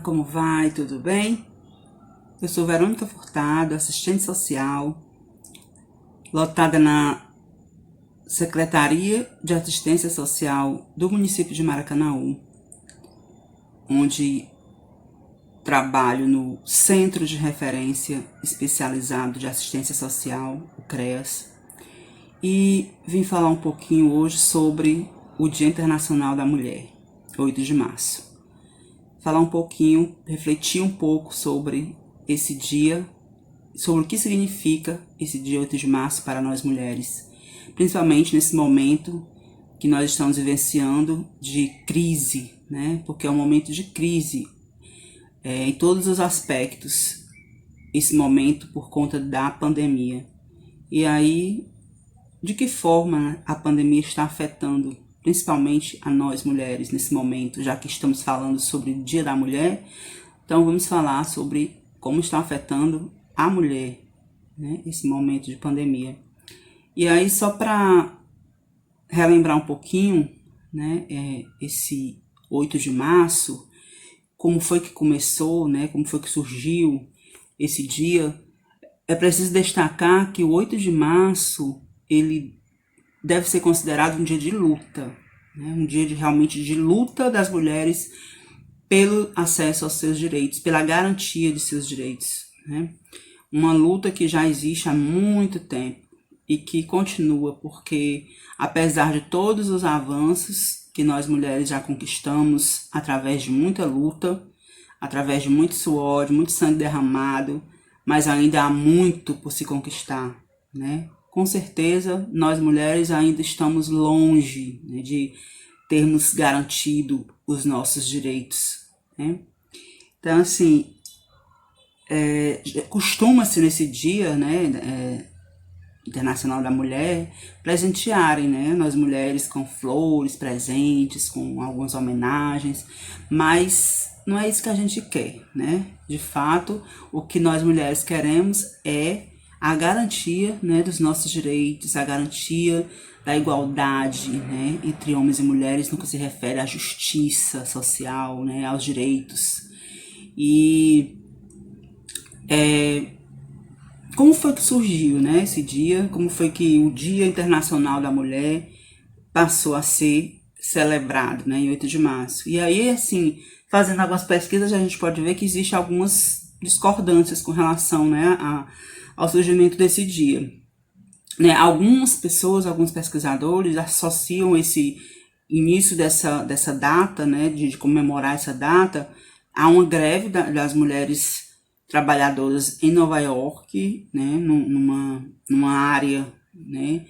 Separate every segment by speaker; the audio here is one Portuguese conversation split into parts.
Speaker 1: como vai? Tudo bem? Eu sou Verônica Furtado, assistente social, lotada na Secretaria de Assistência Social do município de Maracanaú, onde trabalho no Centro de Referência Especializado de Assistência Social, o CREAS, e vim falar um pouquinho hoje sobre o Dia Internacional da Mulher, 8 de março. Falar um pouquinho, refletir um pouco sobre esse dia, sobre o que significa esse dia 8 de março para nós mulheres, principalmente nesse momento que nós estamos vivenciando de crise, né? Porque é um momento de crise em todos os aspectos, esse momento por conta da pandemia. E aí, de que forma a pandemia está afetando principalmente a nós mulheres nesse momento, já que estamos falando sobre o Dia da Mulher? Então vamos falar sobre como está afetando a mulher, né, esse momento de pandemia. E aí, só para relembrar um pouquinho, né, esse 8 de março, como foi que começou, né, como foi que surgiu esse dia, é preciso destacar que o 8 de março, ele deve ser considerado um dia de luta, né, um dia realmente de luta das mulheres pelo acesso aos seus direitos, pela garantia de seus direitos, né? Uma luta que já existe há muito tempo e que continua, porque apesar de todos os avanços que nós mulheres já conquistamos através de muita luta, através de muito suor, de muito sangue derramado, mas ainda há muito por se conquistar, né? Com certeza, nós mulheres ainda estamos longe, né, de termos garantido os nossos direitos, né? Então, assim, costuma-se nesse dia, né, Internacional da Mulher, presentearem, né, nós mulheres com flores, presentes, com algumas homenagens, mas não é isso que a gente quer, né? De fato, o que nós mulheres queremos é a garantia, né, dos nossos direitos, a garantia da igualdade, né, entre homens e mulheres no que se refere à justiça social, né, aos direitos. E como foi que surgiu, né, esse dia? Como foi que o Dia Internacional da Mulher passou a ser celebrado, né, em 8 de março? E aí, assim, fazendo algumas pesquisas, a gente pode ver que existe algumas discordâncias com relação, né, ao surgimento desse dia. Né, algumas pessoas, alguns pesquisadores associam esse início dessa data, né, de comemorar essa data, a uma greve das mulheres trabalhadoras em Nova York, né, numa área, né,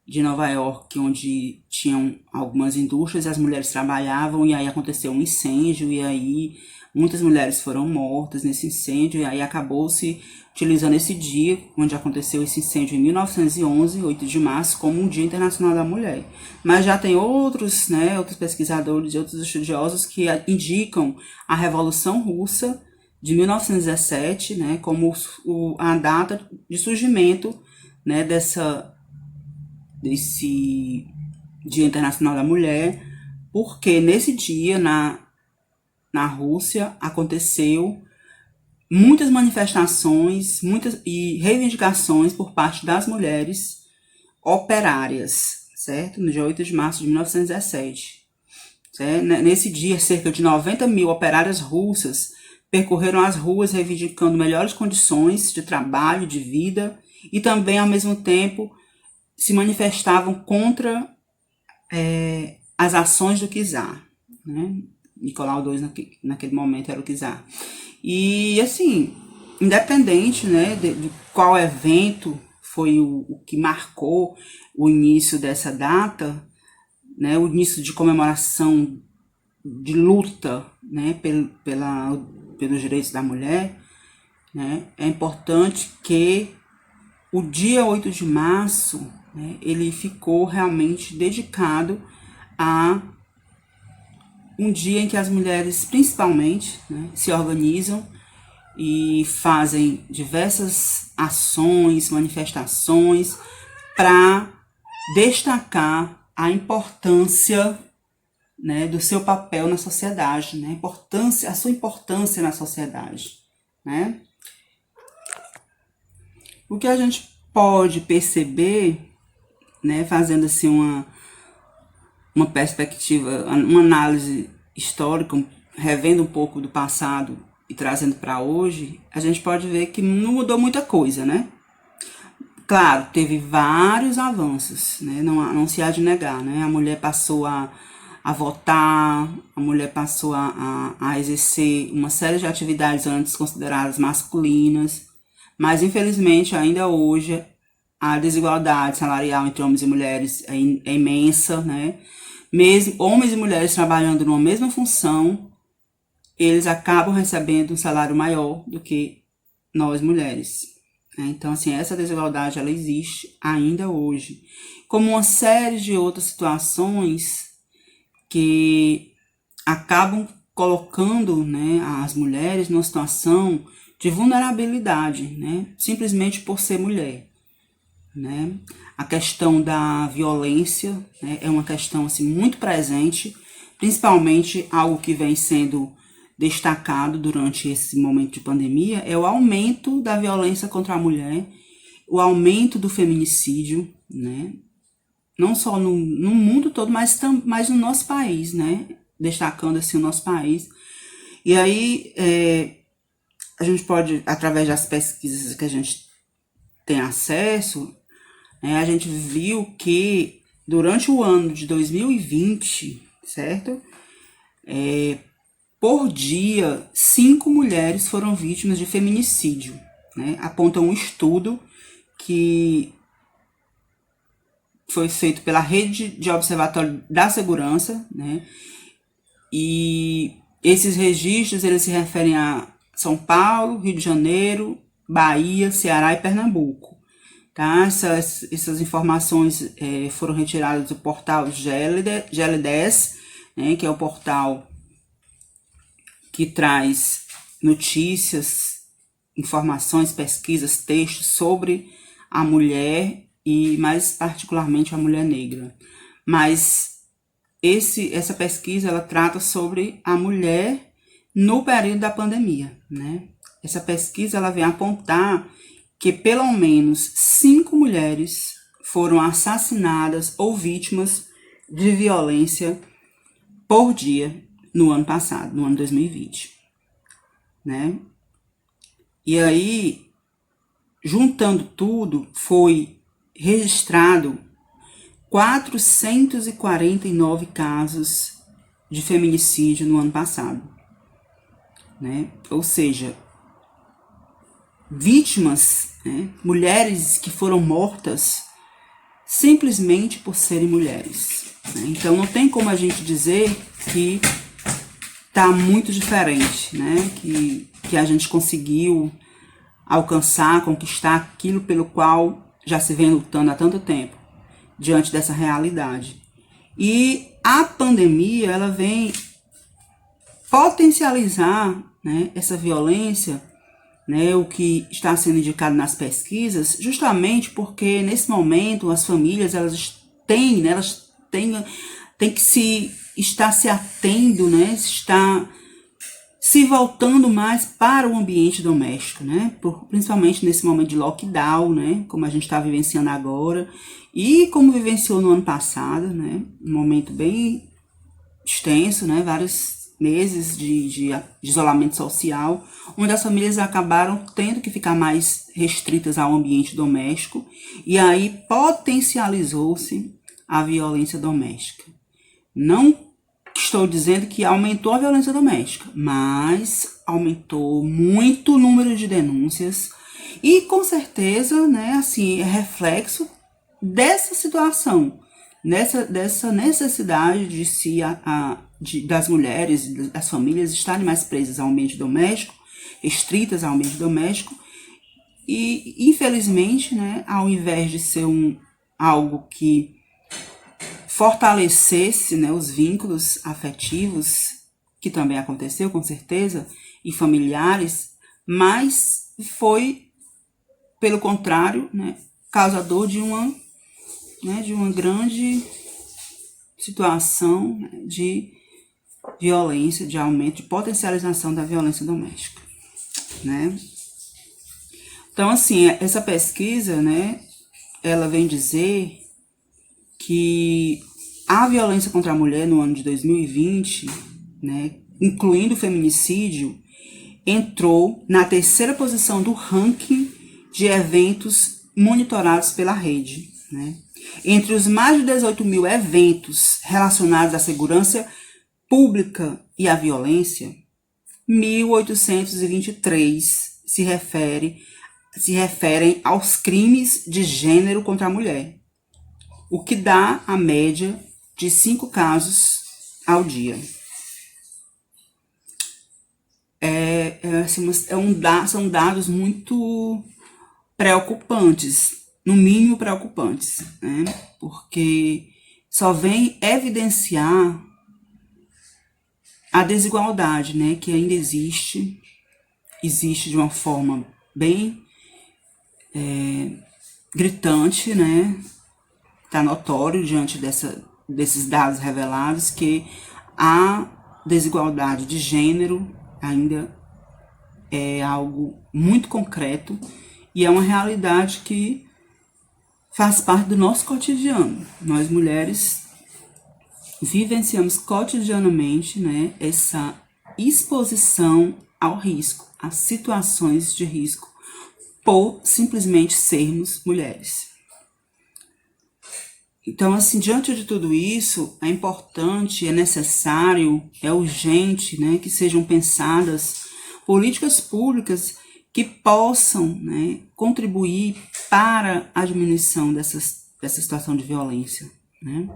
Speaker 1: de Nova York onde tinham algumas indústrias, as mulheres trabalhavam e aí aconteceu um incêndio e aí muitas mulheres foram mortas nesse incêndio e aí acabou-se utilizando esse dia, onde aconteceu esse incêndio em 1911, 8 de março, como um Dia Internacional da Mulher. Mas já tem outros, né, outros pesquisadores e outros estudiosos que indicam a Revolução Russa de 1917, né, como a data de surgimento, né, desse Dia Internacional da Mulher, porque nesse dia, na Rússia, aconteceu muitas manifestações, muitas e reivindicações por parte das mulheres operárias, certo? No dia 8 de março de 1917. Certo? Nesse dia, cerca de 90 mil operárias russas percorreram as ruas reivindicando melhores condições de trabalho, de vida, e também, ao mesmo tempo, se manifestavam contra as ações do czar, né? Nicolau II, naquele momento, era o czar. E, assim, independente, né, de qual evento foi o que marcou o início dessa data, né, o início de comemoração, de luta, né, pelos direitos da mulher, né, é importante que o dia 8 de março, né, ele ficou realmente dedicado a um dia em que as mulheres, principalmente, né, se organizam e fazem diversas ações, manifestações para destacar a importância né, do seu papel na sociedade, né, a sua importância na sociedade, né? O que a gente pode perceber, né, fazendo assim uma perspectiva, uma análise histórica, revendo um pouco do passado e trazendo para hoje, a gente pode ver que não mudou muita coisa, né? Claro, teve vários avanços, né? Não se há de negar, né? A mulher passou a votar, a mulher passou a exercer uma série de atividades antes consideradas masculinas, mas infelizmente ainda hoje a desigualdade salarial entre homens e mulheres é imensa, né? Mesmo homens e mulheres trabalhando numa mesma função, eles acabam recebendo um salário maior do que nós mulheres. Então, assim, essa desigualdade ela existe ainda hoje, como uma série de outras situações que acabam colocando, né, as mulheres numa situação de vulnerabilidade, né, simplesmente por ser mulher, né? A questão da violência, né, é uma questão assim muito presente, principalmente algo que vem sendo destacado durante esse momento de pandemia é o aumento da violência contra a mulher, o aumento do feminicídio, né? Não só no mundo todo, mas no nosso país, né? Destacando assim o nosso país. E aí a gente pode, através das pesquisas que a gente tem acesso, a gente viu que durante o ano de 2020, certo? Por dia, 5 mulheres foram vítimas de feminicídio, né? Aponta um estudo que foi feito pela Rede de Observatório da Segurança, né? E esses registros, eles se referem a São Paulo, Rio de Janeiro, Bahia, Ceará e Pernambuco. Tá? Essas informações foram retiradas do portal GL10, né? Que é o portal que traz notícias, informações, pesquisas, textos sobre a mulher e mais particularmente a mulher negra. Mas essa pesquisa ela trata sobre a mulher no período da pandemia, né? Essa pesquisa ela vem apontar que pelo menos 5 mulheres foram assassinadas ou vítimas de violência por dia no ano passado, no ano 2020, né? E aí, juntando tudo, foi registrado 449 casos de feminicídio no ano passado, né? Ou seja, vítimas, né? Mulheres que foram mortas simplesmente por serem mulheres, né? Então não tem como a gente dizer que tá muito diferente, né? Que a gente conseguiu alcançar, conquistar aquilo pelo qual já se vem lutando há tanto tempo, diante dessa realidade. E a pandemia, ela vem potencializar, né, essa violência, né, o que está sendo indicado nas pesquisas, justamente porque nesse momento as famílias elas têm que estar se atendo, né, estar se voltando mais para o ambiente doméstico, né, principalmente nesse momento de lockdown, né, como a gente está vivenciando agora e como vivenciou no ano passado, né, um momento bem extenso, né, vários meses de isolamento social, onde as famílias acabaram tendo que ficar mais restritas ao ambiente doméstico, e aí potencializou-se a violência doméstica. Não estou dizendo que aumentou a violência doméstica, mas aumentou muito o número de denúncias, e com certeza, né, assim, é reflexo dessa situação, dessa necessidade das mulheres, das famílias estarem mais presas ao ambiente doméstico, restritas ao ambiente doméstico, e infelizmente, né, ao invés de ser algo que fortalecesse, né, os vínculos afetivos, que também aconteceu com certeza, e familiares, mas foi, pelo contrário, né, causador de uma grande situação de violência, de aumento, de potencialização da violência doméstica, né? Então, assim, essa pesquisa, né, ela vem dizer que a violência contra a mulher no ano de 2020, né, incluindo o feminicídio, entrou na 3ª posição do ranking de eventos monitorados pela rede, né? Entre os mais de 18 mil eventos relacionados à segurança pública e à violência, 1.823 se referem aos crimes de gênero contra a mulher, o que dá a média de 5 casos ao dia. São dados muito preocupantes, no mínimo preocupantes, né? Porque só vem evidenciar a desigualdade, né, que ainda existe de uma forma bem gritante, né? Está notório diante desses dados revelados que a desigualdade de gênero ainda é algo muito concreto e é uma realidade que faz parte do nosso cotidiano. Nós mulheres vivenciamos cotidianamente, né, essa exposição ao risco, a situações de risco, por simplesmente sermos mulheres. Então, assim, diante de tudo isso, é importante, é necessário, é urgente, né, que sejam pensadas políticas públicas que possam, né, contribuir para a diminuição dessa situação de violência, né?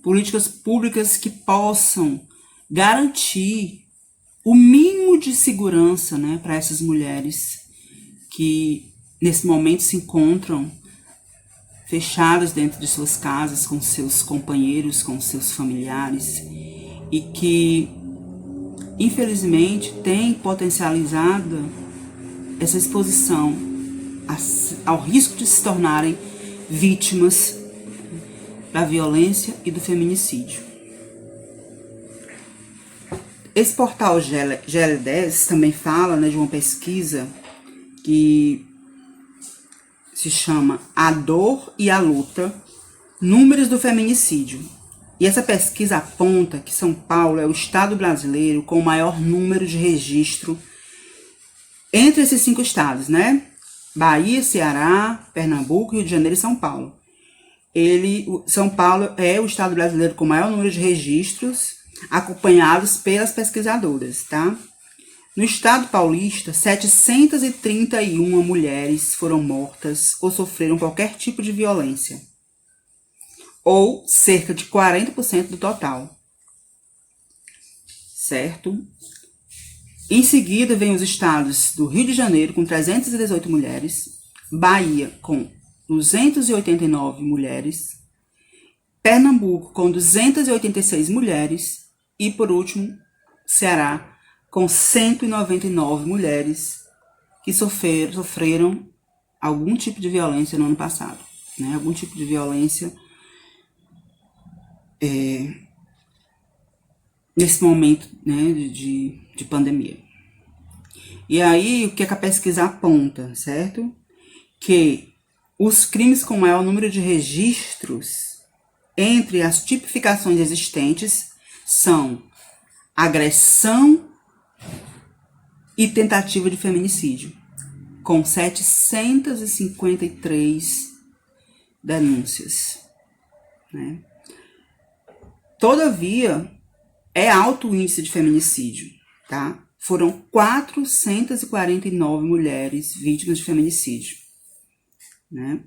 Speaker 1: Políticas públicas que possam garantir o mínimo de segurança, né, para essas mulheres que nesse momento se encontram fechadas dentro de suas casas, com seus companheiros, com seus familiares, e que, infelizmente, tem potencializado essa exposição ao risco de se tornarem vítimas da violência e do feminicídio. Esse portal GL10 também fala, né, de uma pesquisa que se chama A Dor e a Luta, Números do Feminicídio. E essa pesquisa aponta que São Paulo é o estado brasileiro com o maior número de registro entre esses 5 estados, né? Bahia, Ceará, Pernambuco, Rio de Janeiro e São Paulo. São Paulo é o estado brasileiro com o maior número de registros, acompanhados pelas pesquisadoras, tá? No estado paulista, 731 mulheres foram mortas ou sofreram qualquer tipo de violência, ou cerca de 40% do total, certo? Em seguida, vem os estados do Rio de Janeiro, com 318 mulheres, Bahia, com 289 mulheres, Pernambuco, com 286 mulheres, e, por último, Ceará, com 199 mulheres que sofreram algum tipo de violência no ano passado, né? Algum tipo de violência nesse momento, né, de pandemia. E aí, o que a pesquisa aponta, certo? Que os crimes com maior número de registros entre as tipificações existentes são agressão e tentativa de feminicídio, com 753 denúncias, né? Todavia, é alto o índice de feminicídio, tá? Foram 449 mulheres vítimas de feminicídio, né?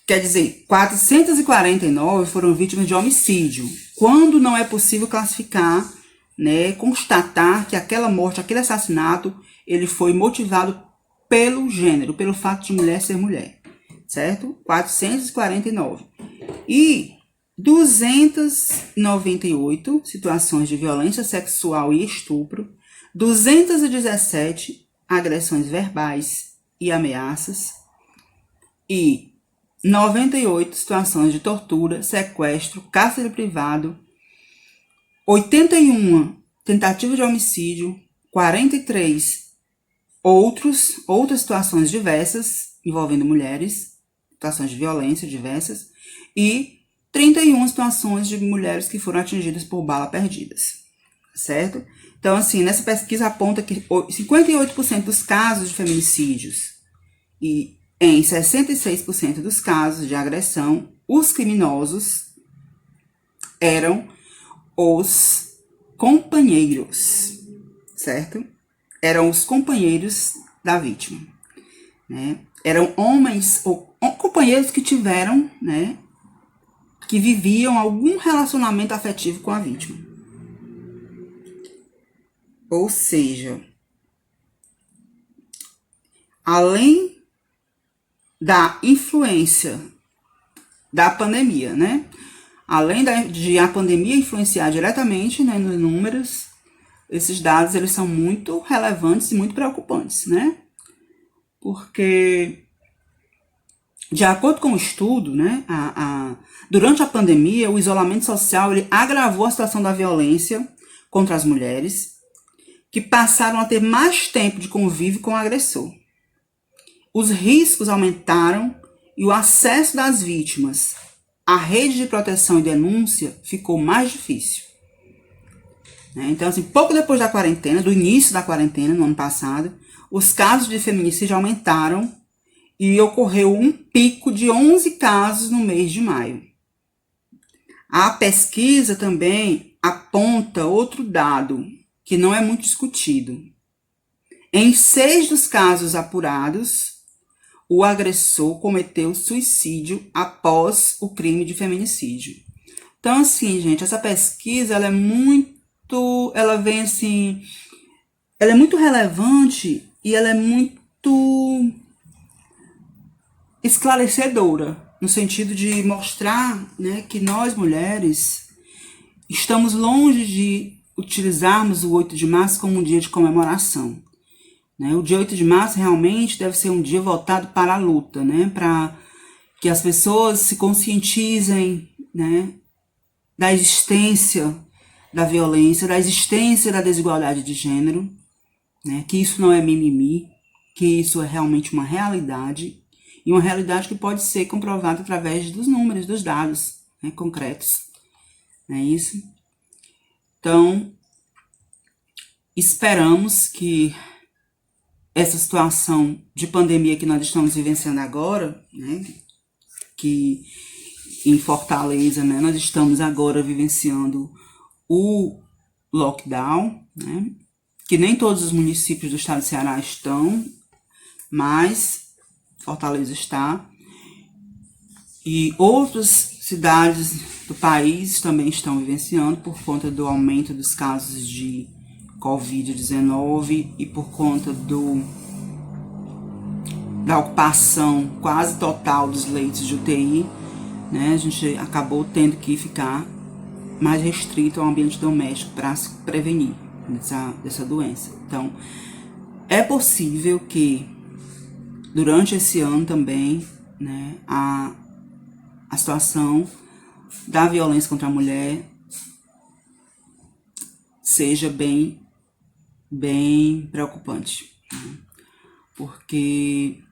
Speaker 1: Quer dizer, 449 foram vítimas de homicídio, quando não é possível classificar, né, constatar que aquela morte, aquele assassinato, ele foi motivado pelo gênero, pelo fato de mulher ser mulher, certo? 449. E 298 situações de violência sexual e estupro, 217 agressões verbais e ameaças, e 98 situações de tortura, sequestro, cárcere privado, 81 tentativas de homicídio, 43 outras situações diversas envolvendo mulheres, situações de violência diversas, e 31 situações de mulheres que foram atingidas por bala perdidas, certo? Então, assim, nessa pesquisa aponta que 58% dos casos de feminicídios e em 66% dos casos de agressão, os criminosos eram os companheiros, certo? Eram os companheiros da vítima, né? Eram homens ou companheiros que tiveram, né, que viviam algum relacionamento afetivo com a vítima. Ou seja, além da influência da pandemia, né? Além de a pandemia influenciar diretamente, né, nos números, esses dados eles são muito relevantes e muito preocupantes, né? Porque, de acordo com o estudo, né, durante a pandemia, o isolamento social ele agravou a situação da violência contra as mulheres, que passaram a ter mais tempo de convívio com o agressor. Os riscos aumentaram e o acesso das vítimas à rede de proteção e denúncia ficou mais difícil. Então, assim, pouco depois da quarentena, do início da quarentena, no ano passado, os casos de feminicídio aumentaram e ocorreu um pico de 11 casos no mês de maio. A pesquisa também aponta outro dado que não é muito discutido. Em 6 dos casos apurados, o agressor cometeu suicídio após o crime de feminicídio. Então, assim, gente, essa pesquisa, ela é muito relevante e ela é muito esclarecedora, no sentido de mostrar, né, que nós, mulheres, estamos longe de utilizarmos o 8 de março como um dia de comemoração. Né? O dia 8 de março realmente deve ser um dia voltado para a luta, né? Para que as pessoas se conscientizem, né, da existência da violência, da existência da desigualdade de gênero, né? Que isso não é mimimi, que isso é realmente uma realidade, e uma realidade que pode ser comprovada através dos números, dos dados, né, concretos. Não é isso? Então, esperamos que essa situação de pandemia que nós estamos vivenciando agora, né, que em Fortaleza, né, nós estamos agora vivenciando o lockdown, né, que nem todos os municípios do estado de Ceará estão, mas Fortaleza está, e outras cidades do país também estão vivenciando por conta do aumento dos casos de Covid-19 e por conta da ocupação quase total dos leitos de UTI, né? A gente acabou tendo que ficar mais restrito ao ambiente doméstico para se prevenir dessa doença. Então, é possível que durante esse ano também, né, a situação da violência contra a mulher seja bem preocupante, né? Porque,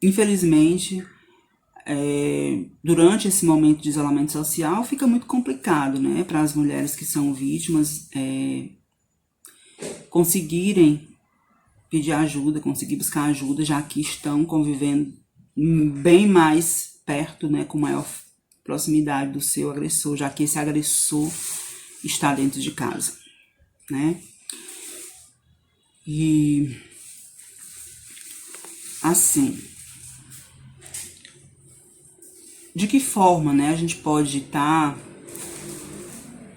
Speaker 1: infelizmente, durante esse momento de isolamento social, fica muito complicado, né, para as mulheres que são vítimas conseguirem pedir ajuda, conseguir buscar ajuda, já que estão convivendo bem mais perto, né, com maior proximidade do seu agressor, já que esse agressor está dentro de casa, né? E assim, de que forma, né, a gente pode estar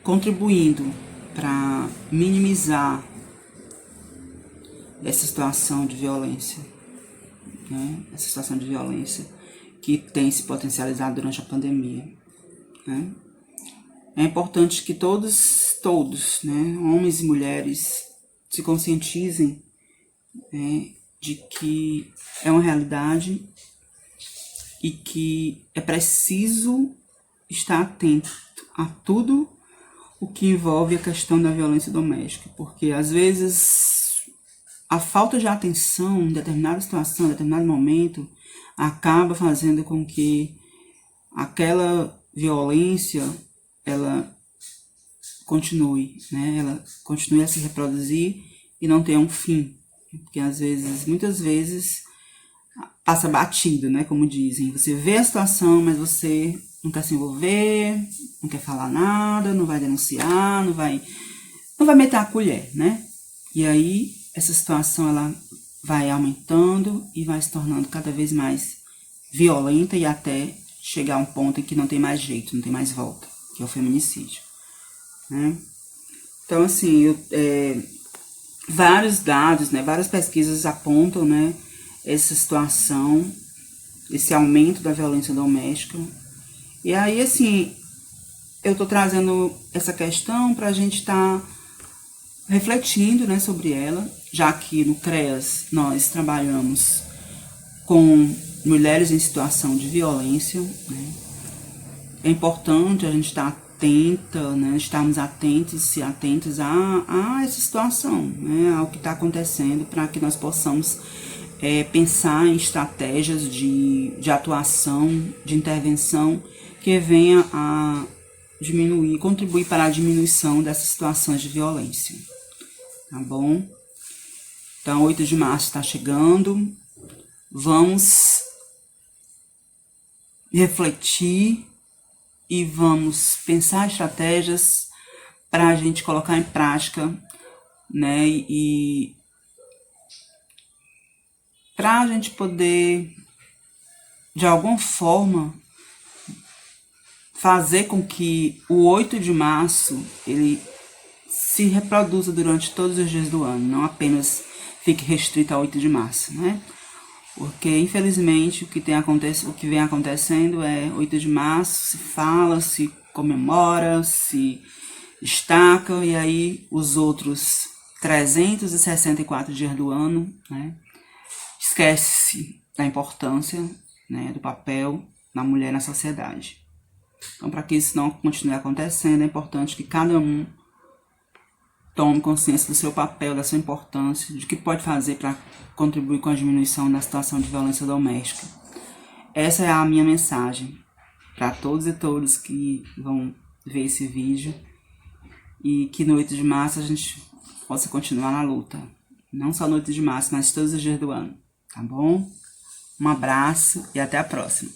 Speaker 1: contribuindo para minimizar essa situação de violência, né? Essa situação de violência que tem se potencializado durante a pandemia, né? É importante que todos, né, homens e mulheres, se conscientizem, né, de que é uma realidade e que é preciso estar atento a tudo o que envolve a questão da violência doméstica, porque às vezes a falta de atenção em determinada situação, em determinado momento, acaba fazendo com que aquela violência, ela continue, né? Ela continue a se reproduzir e não tenha um fim, porque às vezes, muitas vezes, passa batido, né? Como dizem, você vê a situação, mas você não quer se envolver, não quer falar nada, não vai denunciar, não vai meter a colher, né? E aí, essa situação, ela vai aumentando e vai se tornando cada vez mais violenta e até chegar a um ponto em que não tem mais jeito, não tem mais volta, que é o feminicídio, né? Então, assim, vários dados, né, várias pesquisas apontam, né, essa situação, esse aumento da violência doméstica. E aí, assim, eu tô trazendo essa questão pra gente estar refletindo, né, sobre ela, já que no CREAS nós trabalhamos com mulheres em situação de violência, né? É importante a gente estar atenta, né, estarmos atentos e atentas a essa situação, né, ao que está acontecendo, para que nós possamos pensar em estratégias de atuação, de intervenção, que venha a diminuir, contribuir para a diminuição dessas situações de violência, tá bom? Então, 8 de março está chegando, vamos refletir e vamos pensar estratégias para a gente colocar em prática, né, e para a gente poder, de alguma forma, fazer com que o 8 de março ele se reproduza durante todos os dias do ano, não apenas fique restrito a 8 de março, né? Porque, infelizmente, o que vem acontecendo é 8 de março, se fala, se comemora, se destaca, e aí os outros 364 dias do ano, né, esquece-se da importância, né, do papel da mulher na sociedade. Então, para que isso não continue acontecendo, é importante que cada um tome consciência do seu papel, da sua importância, de que pode fazer para contribuir com a diminuição da situação de violência doméstica. Essa é a minha mensagem para todos e todas que vão ver esse vídeo, e que no 8 de março a gente possa continuar na luta. Não só no 8 de março, mas todos os dias do ano, tá bom? Um abraço e até a próxima.